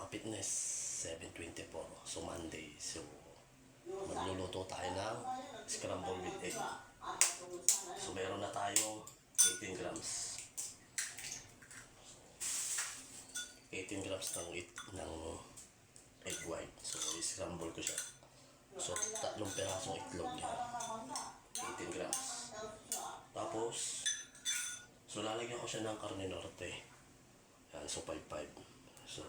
mga fitness, 7:24. So Monday. So magluluto tayo ng scramble with egg. So meron na tayong 18 grams. 18 grams ng egg white. So i-scramble ko siya. So 3 perasong itlog yan. 18 grams. Tapos so lalagyan ko siya ng karne norte. Yan, so 5-5. So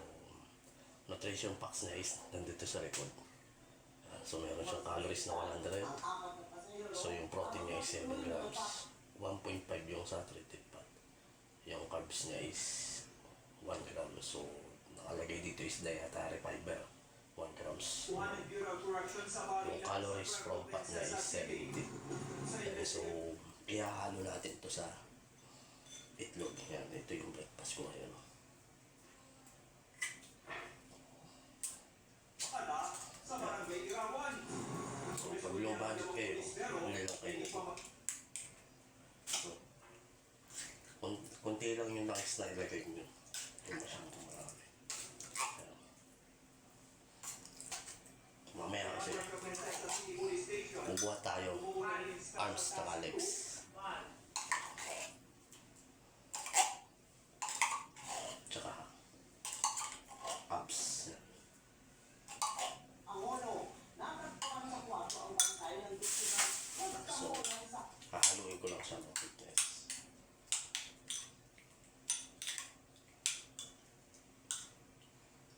nutrition packs niya is nandito sa record. So meron siyang calories na 100. So yung protein niya is 7 grams. 1.5 yung saturated fat. Yung carbs niya is 1 gram. So nakalagay dito is dietary fiber 1 grams. Yung calories from fat niya is 70. So ihahalo natin to sa itlog. Yan, ito yung breakfast ko ngayon. So, pag low budget kayo, hindi lang kayo nito. So, kunti lang yung nakis na ilagay nyo. Hindi masyadong marami. Ayan. Mamaya kasi, bubuhat tayo arms na legs. Tsaka abs. So, hahaluin ko lang siya ng fitness.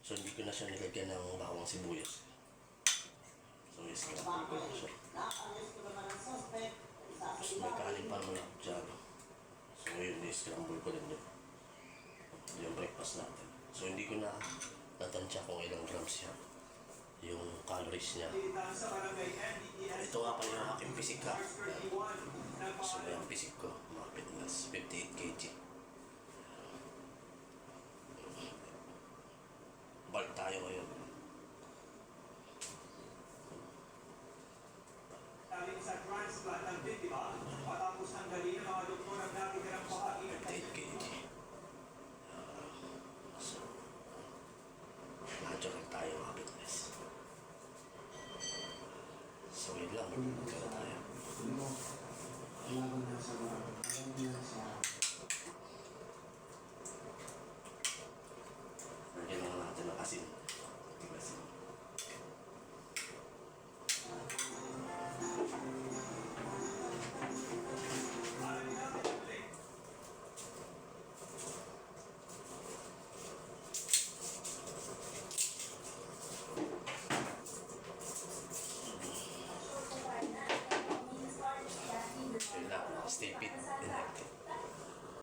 So, hindi ko na siya nilagyan ng bawang sibuyas. So, i-scramble ko lang siya. Tapos may kanin pa naman ako dyan. So, ngayon i-scramble ko lang yun. Yung breakfast natin. So, hindi ko na natansya kung ilang grams yan. Yung calories niya. Ito nga pala yung aking pisik ha. So yung pisik ko, mga fitness, 58 kg. Balik tayo ngayon. Sa transplant ng biktima, matapos tanggalin ng mga doktor ang natitirang bahagi ng 58 kg. So, natural tayo mga fitness. So yun lang, magkala tayo. Lagyan lang natin ng asin. Asin. Stay fit and